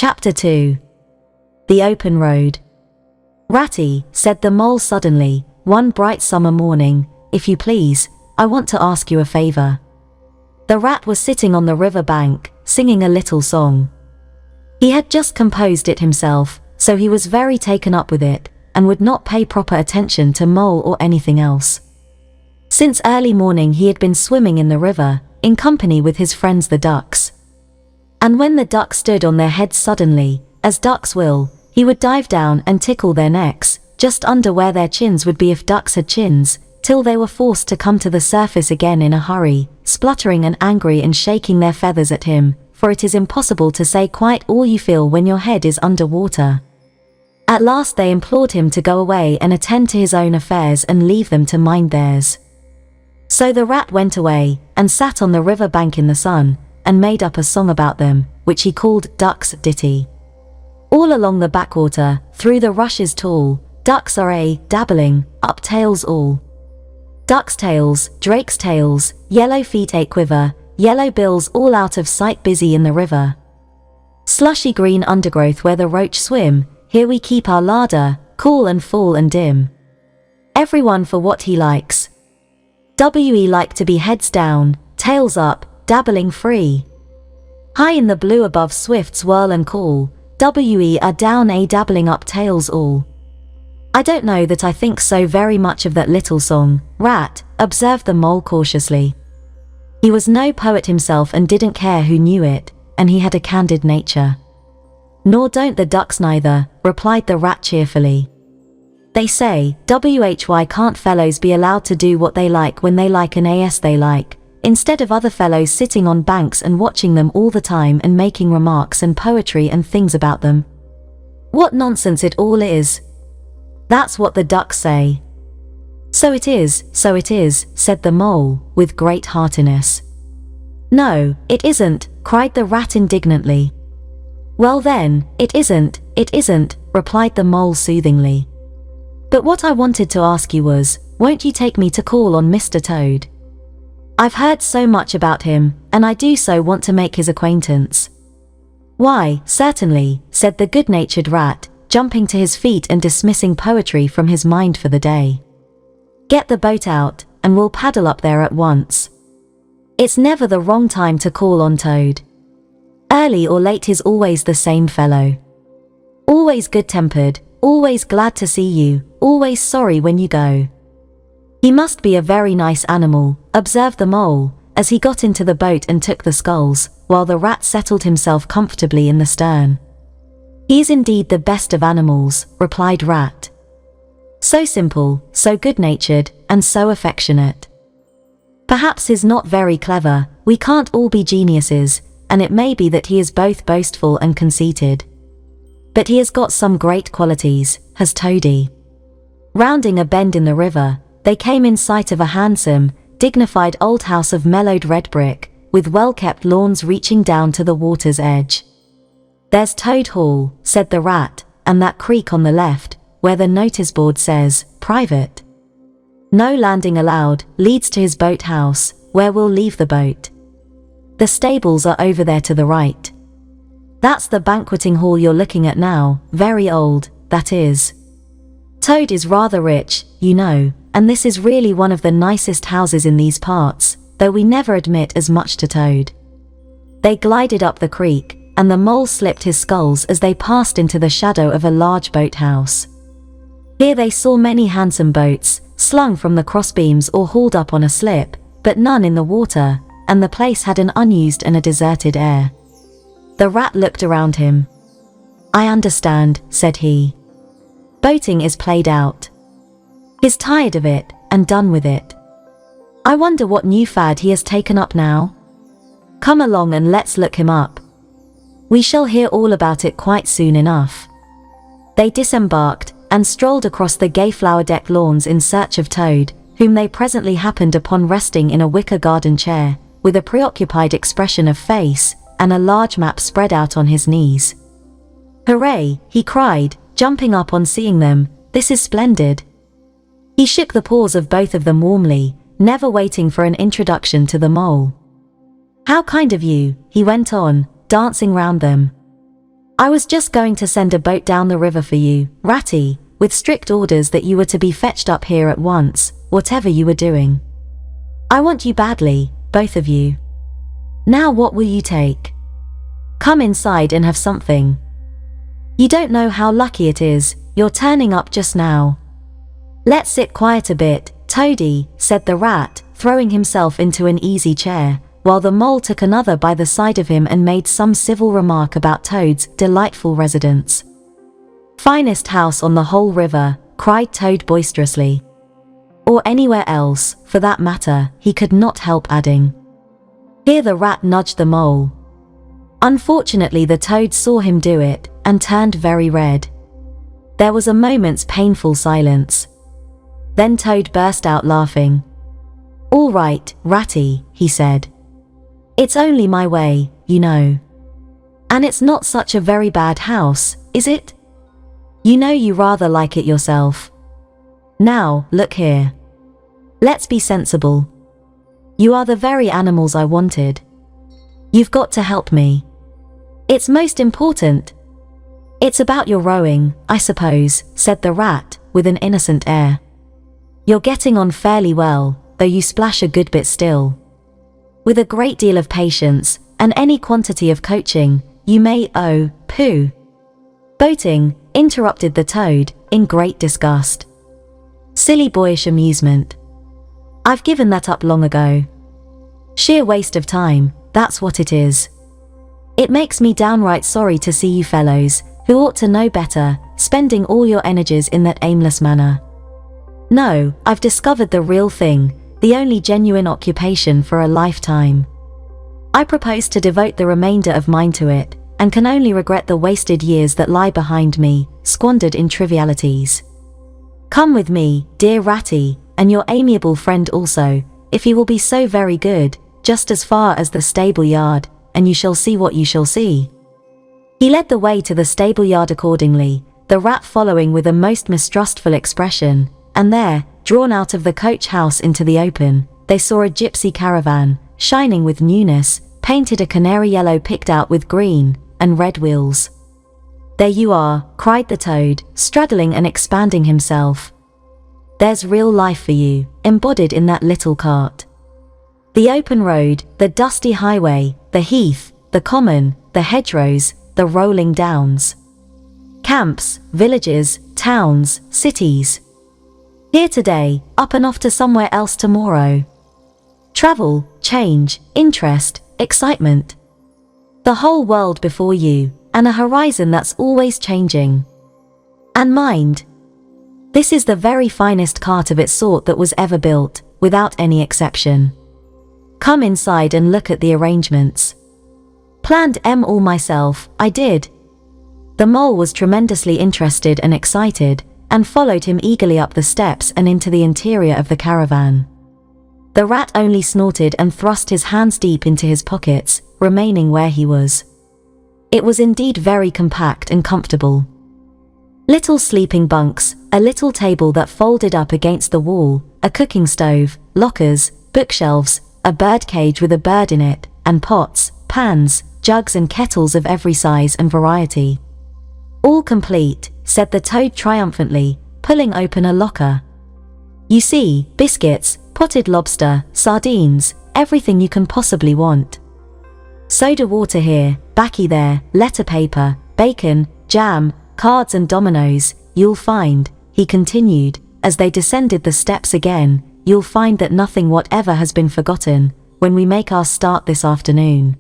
Chapter 2. The Open Road. "Ratty," said the mole suddenly, one bright summer morning, "if you please, I want to ask you a favor." The rat was sitting on the river bank, singing a little song. He had just composed it himself, so he was very taken up with it, and would not pay proper attention to mole or anything else. Since early morning he had been swimming in the river, in company with his friends the ducks. And when the ducks stood on their heads suddenly, as ducks will, he would dive down and tickle their necks, just under where their chins would be if ducks had chins, till they were forced to come to the surface again in a hurry, spluttering and angry and shaking their feathers at him, for it is impossible to say quite all you feel when your head is under water. At last they implored him to go away and attend to his own affairs and leave them to mind theirs. So the rat went away, and sat on the river bank in the sun, and made up a song about them, which he called Duck's Ditty. All along the backwater, through the rushes tall, ducks are dabbling, up tails all. Ducks' tails, drakes' tails, yellow feet quiver, yellow bills all out of sight busy in the river. Slushy green undergrowth where the roach swim, here we keep our larder, cool and full and dim. Everyone for what he likes. We like to be heads down, tails up, dabbling free. High in the blue above swifts whirl and call, we are down dabbling up tails all. I don't know that I think so very much of that little song, rat, observed the mole cautiously. He was no poet himself and didn't care who knew it, and he had a candid nature. Nor don't the ducks neither, replied the rat cheerfully. They say, why can't fellows be allowed to do what they like when they like and as they like, instead of other fellows sitting on banks and watching them all the time and making remarks and poetry and things about them? What nonsense it all is. That's what the ducks say. So it is, said the mole, with great heartiness. No, it isn't, cried the rat indignantly. Well then, it isn't, replied the mole soothingly. But what I wanted to ask you was, won't you take me to call on Mr. Toad? I've heard so much about him, and I do so want to make his acquaintance. Why, certainly, said the good-natured rat, jumping to his feet and dismissing poetry from his mind for the day. Get the boat out, and we'll paddle up there at once. It's never the wrong time to call on Toad. Early or late he's always the same fellow. Always good-tempered, always glad to see you, always sorry when you go. He must be a very nice animal, observed the mole, as he got into the boat and took the sculls, while the rat settled himself comfortably in the stern. He's indeed the best of animals, replied Rat. So simple, so good-natured, and so affectionate. Perhaps he's not very clever, we can't all be geniuses, and it may be that he is both boastful and conceited. But he has got some great qualities, has Toady. Rounding a bend in the river, they came in sight of a handsome, dignified old house of mellowed red brick, with well-kept lawns reaching down to the water's edge. There's Toad Hall, said the rat, and that creek on the left, where the notice board says, private. No landing allowed, leads to his boat house, where we'll leave the boat. The stables are over there to the right. That's the banqueting hall you're looking at now, very old, that is. Toad is rather rich, you know, and this is really one of the nicest houses in these parts, though we never admit as much to Toad. They glided up the creek, and the mole slipped his sculls as they passed into the shadow of a large boathouse. Here they saw many handsome boats, slung from the crossbeams or hauled up on a slip, but none in the water, and the place had an unused and a deserted air. The rat looked around him. I understand, said he. Boating is played out. He's tired of it, and done with it. I wonder what new fad he has taken up now? Come along and let's look him up. We shall hear all about it quite soon enough. They disembarked, and strolled across the gay flower-decked lawns in search of Toad, whom they presently happened upon resting in a wicker garden chair, with a preoccupied expression of face, and a large map spread out on his knees. Hooray, he cried, jumping up on seeing them, this is splendid. He shook the paws of both of them warmly, never waiting for an introduction to the mole. How kind of you, he went on, dancing round them. I was just going to send a boat down the river for you, Ratty, with strict orders that you were to be fetched up here at once, whatever you were doing. I want you badly, both of you. Now what will you take? Come inside and have something. You don't know how lucky it is, you're turning up just now. Let's sit quiet a bit, Toady, said the rat, throwing himself into an easy chair, while the mole took another by the side of him and made some civil remark about Toad's delightful residence. Finest house on the whole river, cried Toad boisterously. Or anywhere else, for that matter, he could not help adding. Here the rat nudged the mole. Unfortunately, the Toad saw him do it, and turned very red. There was a moment's painful silence. Then Toad burst out laughing. All right, Ratty, he said. It's only my way, you know. And it's not such a very bad house, is it? You know you rather like it yourself. Now, look here. Let's be sensible. You are the very animals I wanted. You've got to help me. It's most important. It's about your rowing, I suppose, said the rat, with an innocent air. You're getting on fairly well, though you splash a good bit still. With a great deal of patience, and any quantity of coaching, you may, oh, pooh. Boating, interrupted the Toad, in great disgust. Silly boyish amusement. I've given that up long ago. Sheer waste of time, that's what it is. It makes me downright sorry to see you fellows, who ought to know better, spending all your energies in that aimless manner. No, I've discovered the real thing, the only genuine occupation for a lifetime. I propose to devote the remainder of mine to it, and can only regret the wasted years that lie behind me, squandered in trivialities. Come with me, dear Ratty, and your amiable friend also, if he will be so very good, just as far as the stable yard, and you shall see what you shall see. He led the way to the stable yard accordingly, the rat following with a most mistrustful expression, and there, drawn out of the coach house into the open, they saw a gypsy caravan, shining with newness, painted a canary yellow picked out with green and red wheels. There you are, cried the Toad, straddling and expanding himself. There's real life for you, embodied in that little cart. The open road, the dusty highway, the heath, the common, the hedgerows, the rolling downs. Camps, villages, towns, cities. Here today, up and off to somewhere else tomorrow. Travel, change, interest, excitement. The whole world before you, and a horizon that's always changing. And mind, this is the very finest cart of its sort that was ever built, without any exception. Come inside and look at the arrangements. Planned all myself, I did. The mole was tremendously interested and excited, and followed him eagerly up the steps and into the interior of the caravan. The rat only snorted and thrust his hands deep into his pockets, remaining where he was. It was indeed very compact and comfortable. Little sleeping bunks, a little table that folded up against the wall, a cooking stove, lockers, bookshelves, a bird cage with a bird in it, and pots, pans, jugs and kettles of every size and variety. All complete, said the Toad triumphantly, pulling open a locker. You see, biscuits, potted lobster, sardines, everything you can possibly want. Soda water here, baccy there, letter paper, bacon, jam, cards and dominoes, you'll find, he continued, as they descended the steps again, you'll find that nothing whatever has been forgotten, when we make our start this afternoon.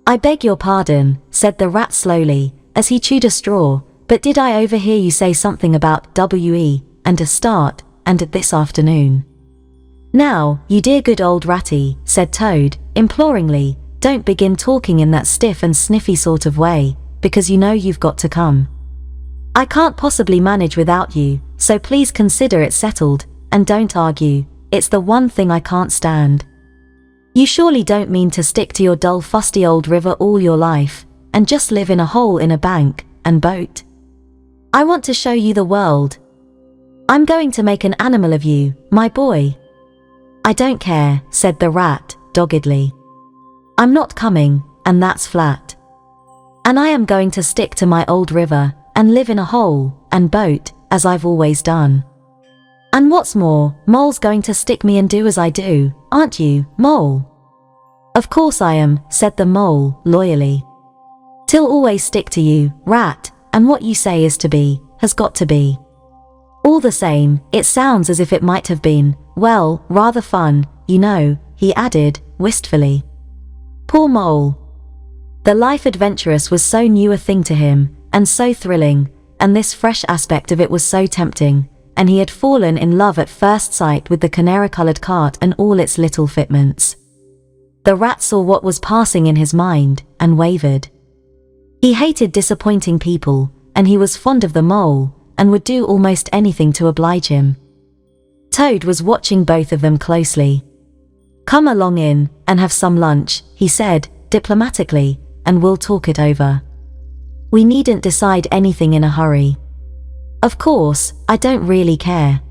I beg your pardon, said the rat slowly, as he chewed a straw, but did I overhear you say something about WE, and a start, and this afternoon? Now, you dear good old Ratty, said Toad, imploringly, don't begin talking in that stiff and sniffy sort of way, because you know you've got to come. I can't possibly manage without you, so please consider it settled, and don't argue, it's the one thing I can't stand. You surely don't mean to stick to your dull fusty old river all your life, and just live in a hole in a bank, and boat? I want to show you the world. I'm going to make an animal of you, my boy. I don't care, said the rat, doggedly. I'm not coming, and that's flat. And I am going to stick to my old river, and live in a hole, and boat, as I've always done. And what's more, Mole's going to stick me and do as I do, aren't you, Mole? Of course I am, said the Mole, loyally. Till always stick to you, Rat, and what you say is to be, has got to be. All the same, it sounds as if it might have been, well, rather fun, you know, he added, wistfully. Poor Mole. The life adventurous was so new a thing to him, and so thrilling, and this fresh aspect of it was so tempting, and he had fallen in love at first sight with the canary-coloured cart and all its little fitments. The Rat saw what was passing in his mind, and wavered. He hated disappointing people, and he was fond of the Mole, and would do almost anything to oblige him. Toad was watching both of them closely. Come along in, and have some lunch, he said, diplomatically, and we'll talk it over. We needn't decide anything in a hurry. Of course, I don't really care.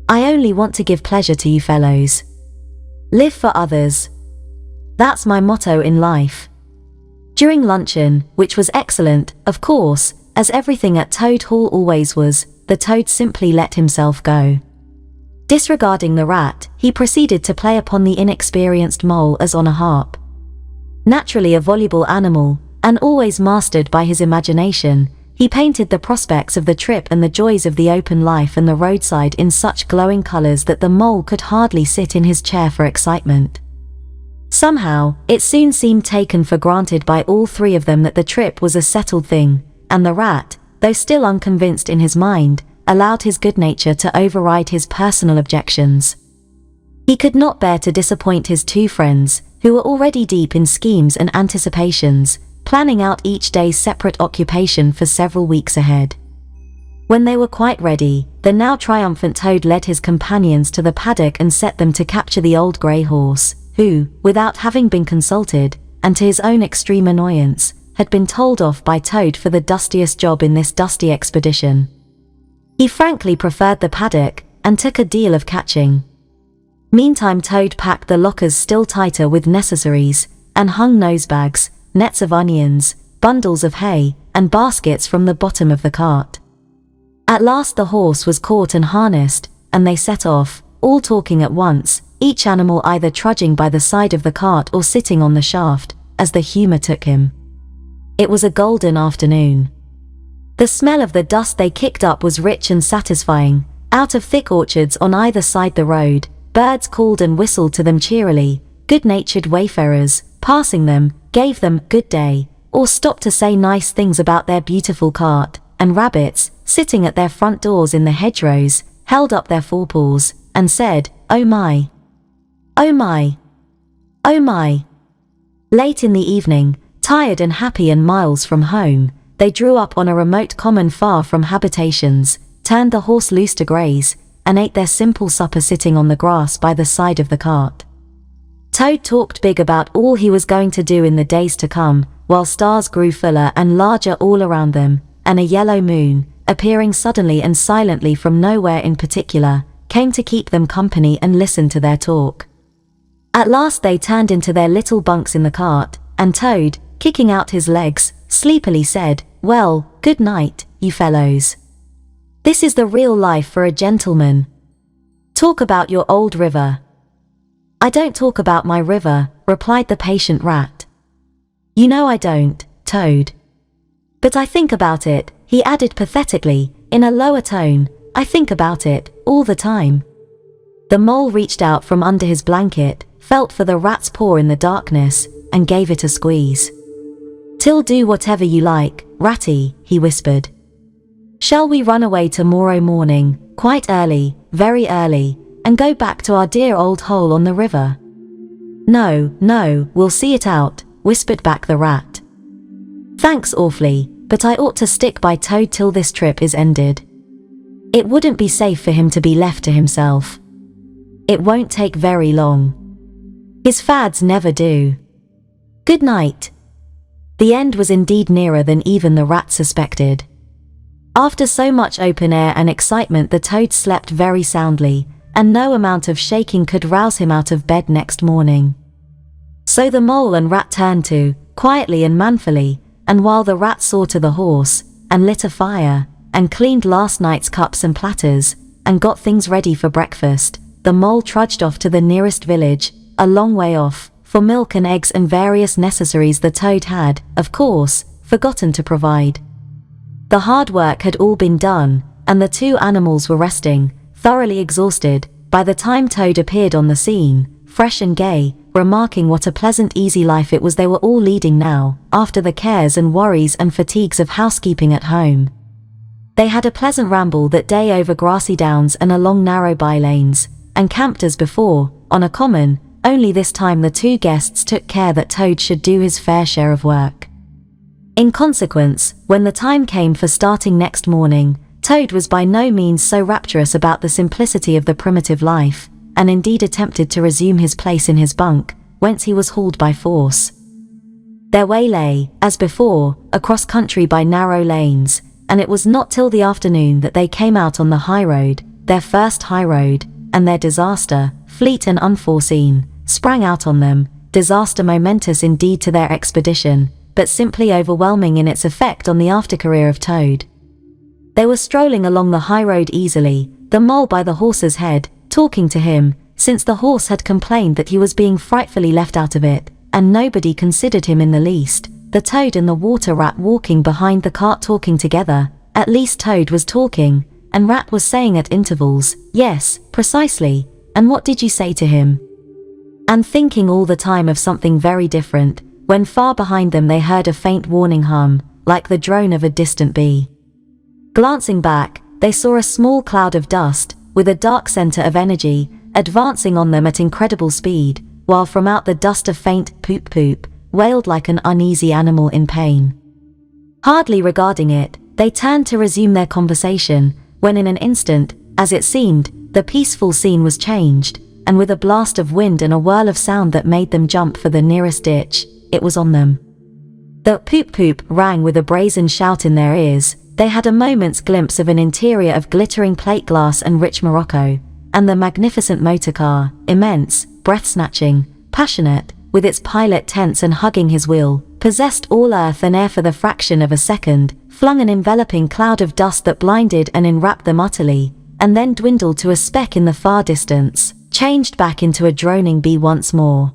I only want to give pleasure to you fellows. Live for others. That's my motto in life. During luncheon, which was excellent, of course, as everything at Toad Hall always was, the Toad simply let himself go. Disregarding the Rat, he proceeded to play upon the inexperienced Mole as on a harp. Naturally a voluble animal, and always mastered by his imagination, he painted the prospects of the trip and the joys of the open life and the roadside in such glowing colours that the Mole could hardly sit in his chair for excitement. Somehow, it soon seemed taken for granted by all three of them that the trip was a settled thing, and the Rat, though still unconvinced in his mind, allowed his good nature to override his personal objections. He could not bear to disappoint his two friends, who were already deep in schemes and anticipations, planning out each day's separate occupation for several weeks ahead. When they were quite ready, the now triumphant Toad led his companions to the paddock and set them to capture the old grey horse, who, without having been consulted, and to his own extreme annoyance, had been told off by Toad for the dustiest job in this dusty expedition. He frankly preferred the paddock, and took a deal of catching. Meantime Toad packed the lockers still tighter with necessaries, and hung nosebags, nets of onions, bundles of hay, and baskets from the bottom of the cart. At last the horse was caught and harnessed, and they set off, all talking at once, each animal either trudging by the side of the cart or sitting on the shaft, as the humour took him. It was a golden afternoon. The smell of the dust they kicked up was rich and satisfying. Out of thick orchards on either side the road, birds called and whistled to them cheerily. Good-natured wayfarers, passing them, gave them good day, or stopped to say nice things about their beautiful cart, and rabbits, sitting at their front doors in the hedgerows, held up their forepaws, and said, "Oh my! Oh my! Oh my!" Late in the evening, tired and happy and miles from home, they drew up on a remote common far from habitations, turned the horse loose to graze, and ate their simple supper sitting on the grass by the side of the cart. Toad talked big about all he was going to do in the days to come, while stars grew fuller and larger all around them, and a yellow moon, appearing suddenly and silently from nowhere in particular, came to keep them company and listen to their talk. At last they turned into their little bunks in the cart, and Toad, kicking out his legs, sleepily said, "Well, good night, you fellows. This is the real life for a gentleman. Talk about your old river." "I don't talk about my river," replied the patient Rat. "You know I don't, Toad. But I think about it," he added pathetically, in a lower tone, "I think about it, all the time." The Mole reached out from under his blanket, felt for the Rat's paw in the darkness, and gave it a squeeze. "Till do whatever you like, Ratty," he whispered. "Shall we run away tomorrow morning, quite early, very early, and go back to our dear old hole on the river?" "No, no, we'll see it out," whispered back the Rat. "Thanks awfully, but I ought to stick by Toad till this trip is ended. It wouldn't be safe for him to be left to himself. It won't take very long. His fads never do. Good night." The end was indeed nearer than even the Rat suspected. After so much open air and excitement the Toad slept very soundly, and no amount of shaking could rouse him out of bed next morning. So the Mole and Rat turned to, quietly and manfully, and while the rat saw to the horse, and lit a fire, and cleaned last night's cups and platters, and got things ready for breakfast, the mole trudged off to the nearest village, a long way off, for milk and eggs and various necessaries the toad had, of course, forgotten to provide. The hard work had all been done, and the two animals were resting, thoroughly exhausted, by the time Toad appeared on the scene, fresh and gay, remarking what a pleasant easy life it was they were all leading now, after the cares and worries and fatigues of housekeeping at home. They had a pleasant ramble that day over grassy downs and along narrow by-lanes, and camped as before, on a common, only this time the two guests took care that Toad should do his fair share of work. In consequence, when the time came for starting next morning, Toad was by no means so rapturous about the simplicity of the primitive life, and indeed attempted to resume his place in his bunk, whence he was hauled by force. Their way lay, as before, across country by narrow lanes, and it was not till the afternoon that they came out on the high road, their first high road, and their disaster, fleet and unforeseen, sprang out on them, disaster momentous indeed to their expedition, but simply overwhelming in its effect on the after-career of Toad. They were strolling along the high road easily, the mole by the horse's head, talking to him, since the horse had complained that he was being frightfully left out of it, and nobody considered him in the least, the toad and the water rat walking behind the cart talking together. At least Toad was talking, and Rat was saying at intervals, "Yes, precisely, and what did you say to him?" And thinking all the time of something very different, when far behind them they heard a faint warning hum, like the drone of a distant bee. Glancing back, they saw a small cloud of dust, with a dark center of energy, advancing on them at incredible speed, while from out the dust a faint poop-poop wailed like an uneasy animal in pain. Hardly regarding it, they turned to resume their conversation, when in an instant, as it seemed, the peaceful scene was changed, and with a blast of wind and a whirl of sound that made them jump for the nearest ditch, it was on them. The poop-poop rang with a brazen shout in their ears. They had a moment's glimpse of an interior of glittering plate glass and rich morocco, and the magnificent motor car, immense, breath-snatching, passionate, with its pilot tense and hugging his wheel, possessed all earth and air for the fraction of a second, flung an enveloping cloud of dust that blinded and enwrapped them utterly, and then dwindled to a speck in the far distance, changed back into a droning bee once more.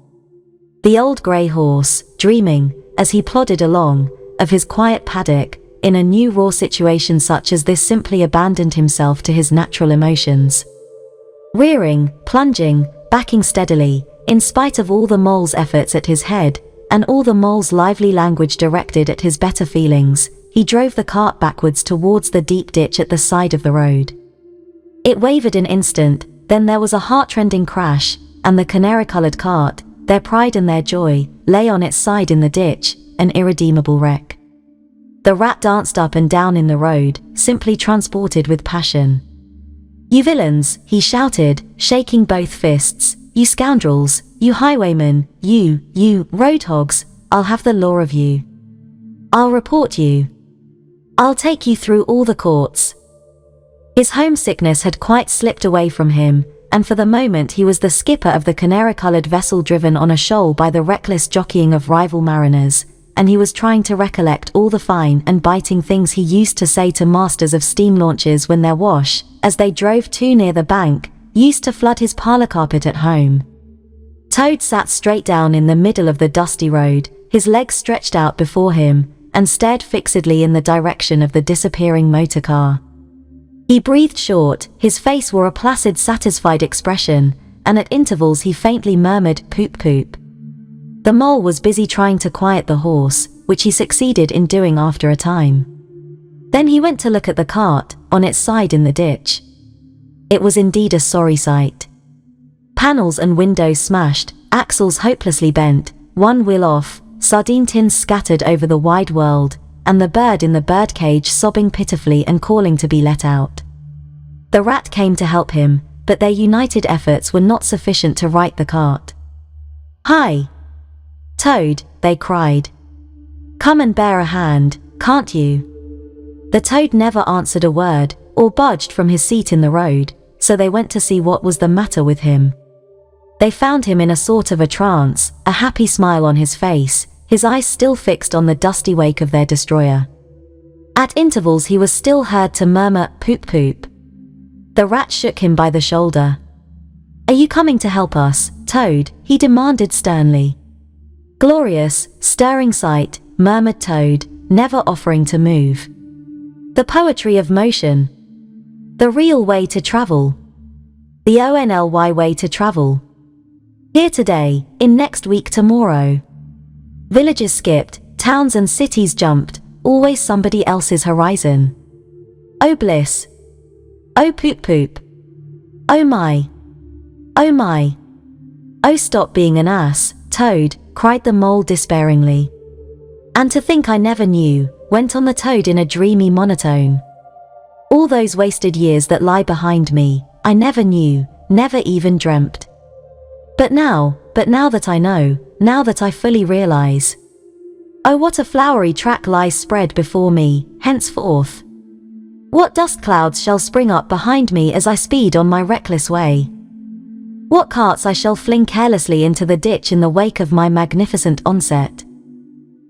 The old grey horse, dreaming, as he plodded along, of his quiet paddock, in a new raw situation such as this simply abandoned himself to his natural emotions. Rearing, plunging, backing steadily, in spite of all the mole's efforts at his head, and all the mole's lively language directed at his better feelings, he drove the cart backwards towards the deep ditch at the side of the road. It wavered an instant, then there was a heart-rending crash, and the canary-coloured cart, their pride and their joy, lay on its side in the ditch, an irredeemable wreck. The rat danced up and down in the road, simply transported with passion. "You villains," he shouted, shaking both fists, "you scoundrels, you highwaymen, you road hogs, I'll have the law of you. I'll report you. I'll take you through all the courts." His homesickness had quite slipped away from him, and for the moment he was the skipper of the canary-coloured vessel driven on a shoal by the reckless jockeying of rival mariners, and he was trying to recollect all the fine and biting things he used to say to masters of steam launches when their wash, as they drove too near the bank, used to flood his parlour carpet at home. Toad sat straight down in the middle of the dusty road, his legs stretched out before him, and stared fixedly in the direction of the disappearing motor car. He breathed short, his face wore a placid, satisfied expression, and at intervals he faintly murmured, "Poop-poop." The mole was busy trying to quiet the horse, which he succeeded in doing after a time. Then he went to look at the cart, on its side in the ditch. It was indeed a sorry sight. Panels and windows smashed, axles hopelessly bent, one wheel off, sardine tins scattered over the wide world, and the bird in the birdcage sobbing pitifully and calling to be let out. The rat came to help him, but their united efforts were not sufficient to right the cart. "Hi, Toad," they cried. "Come and bear a hand, can't you?" The toad never answered a word, or budged from his seat in the road, so they went to see what was the matter with him. They found him in a sort of a trance, a happy smile on his face, his eyes still fixed on the dusty wake of their destroyer. At intervals he was still heard to murmur, "Poop poop." The rat shook him by the shoulder. "Are you coming to help us, Toad?" he demanded sternly. "Glorious, stirring sight," murmured Toad, never offering to move. "The poetry of motion. The real way to travel. The only way to travel. Here today, in next week tomorrow. Villages skipped, towns and cities jumped, always somebody else's horizon. Oh bliss. Oh poop poop. Oh my. Oh my. Oh stop being an ass, Toad," cried the mole despairingly. "And to think I never knew," went on the Toad in a dreamy monotone. "All those wasted years that lie behind me, I never knew, never even dreamt. But now that I know, now that I fully realize. Oh, what a flowery track lies spread before me, henceforth. What dust clouds shall spring up behind me as I speed on my reckless way. What carts I shall fling carelessly into the ditch in the wake of my magnificent onset.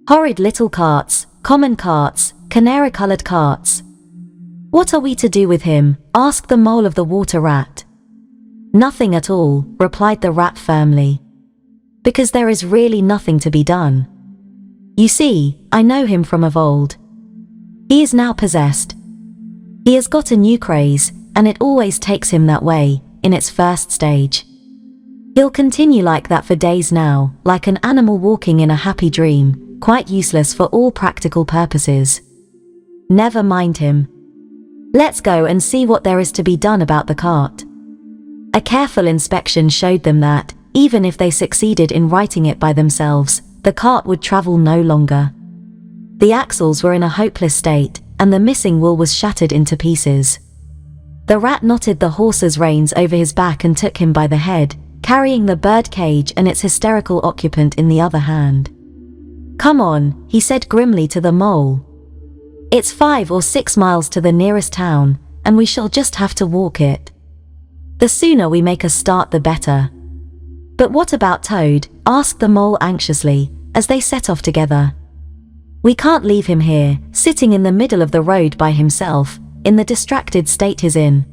Horrid little carts, common carts, canary-colored carts. What are we to do with him?" asked the mole of the water rat. "Nothing at all," replied the rat firmly. "Because there is really nothing to be done. You see, I know him from of old. He is now possessed. He has got a new craze, and it always takes him that way, in its first stage. He'll continue like that for days now, like an animal walking in a happy dream, quite useless for all practical purposes. Never mind him. Let's go and see what there is to be done about the cart." A careful inspection showed them that, even if they succeeded in righting it by themselves, the cart would travel no longer. The axles were in a hopeless state, and the missing wool was shattered into pieces. The rat knotted the horse's reins over his back and took him by the head, carrying the bird cage and its hysterical occupant in the other hand. "Come on," he said grimly to the mole. "It's 5 or 6 miles to the nearest town, and we shall just have to walk it. The sooner we make a start the better." "But what about Toad?" asked the mole anxiously, as they set off together. "We can't leave him here, sitting in the middle of the road by himself, in the distracted state he's in.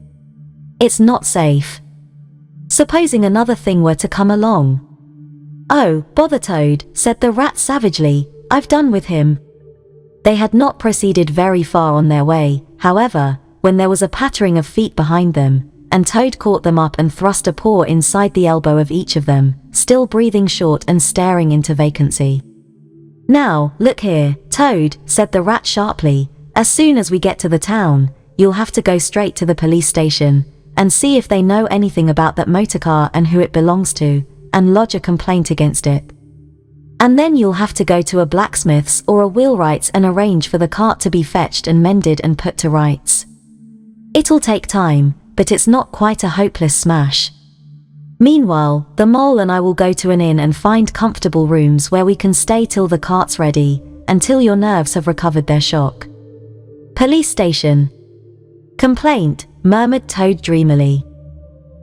It's not safe. Supposing another thing were to come along." "Oh, bother Toad," said the rat savagely, "I've done with him." They had not proceeded very far on their way, however, when there was a pattering of feet behind them, and Toad caught them up and thrust a paw inside the elbow of each of them, still breathing short and staring into vacancy. "Now, look here, Toad," said the rat sharply, "as soon as we get to the town, you'll have to go straight to the police station, and see if they know anything about that motorcar and who it belongs to, and lodge a complaint against it. And then you'll have to go to a blacksmith's or a wheelwright's and arrange for the cart to be fetched and mended and put to rights. It'll take time, but it's not quite a hopeless smash. Meanwhile, the mole and I will go to an inn and find comfortable rooms where we can stay till the cart's ready, until your nerves have recovered their shock." "Police station. Complaint," murmured Toad dreamily.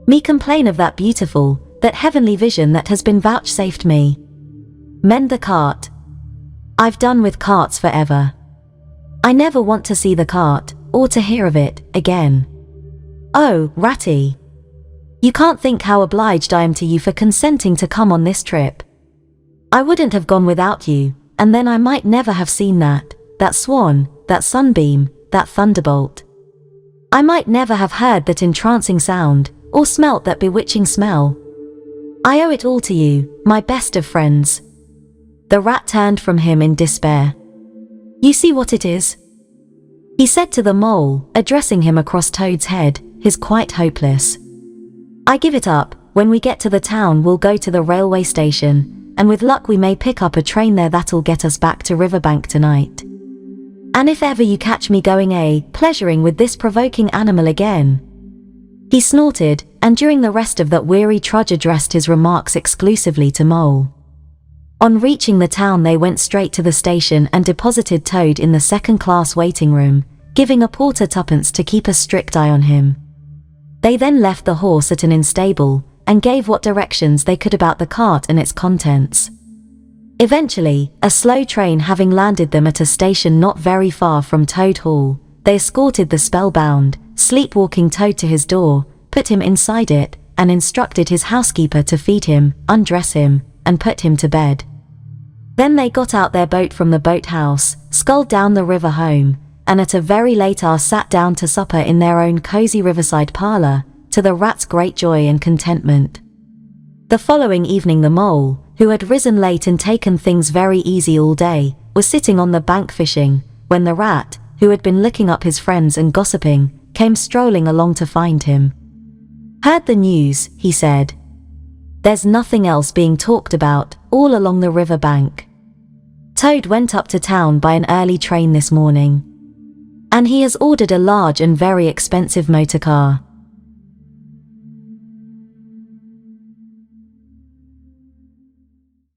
"Me complain of that beautiful, that heavenly vision that has been vouchsafed me. Mend the cart. I've done with carts forever. I never want to see the cart, or to hear of it, again. Oh, Ratty. You can't think how obliged I am to you for consenting to come on this trip. I wouldn't have gone without you, and then I might never have seen that swan, that sunbeam, that thunderbolt. I might never have heard that entrancing sound, or smelt that bewitching smell. I owe it all to you, my best of friends." The rat turned from him in despair. "You see what it is?" he said to the mole, addressing him across Toad's head, his quite hopeless. "I give it up. When we get to the town we'll go to the railway station, and with luck we may pick up a train there that'll get us back to Riverbank tonight. And if ever you catch me going pleasuring with this provoking animal again." He snorted, and during the rest of that weary trudge addressed his remarks exclusively to Mole. On reaching the town they went straight to the station and deposited Toad in the second-class waiting room, giving a porter 2pence to keep a strict eye on him. They then left the horse at an inn stable, and gave what directions they could about the cart and its contents. Eventually, a slow train having landed them at a station not very far from Toad Hall, they escorted the spellbound, sleepwalking Toad to his door, put him inside it, and instructed his housekeeper to feed him, undress him, and put him to bed. Then they got out their boat from the boathouse, sculled down the river home, and at a very late hour sat down to supper in their own cozy riverside parlour, to the rat's great joy and contentment. The following evening the mole, who had risen late and taken things very easy all day, was sitting on the bank fishing, when the rat, who had been looking up his friends and gossiping, came strolling along to find him. "Heard the news," he said. "There's nothing else being talked about, all along the river bank. Toad went up to town by an early train this morning. And he has ordered a large and very expensive motor car.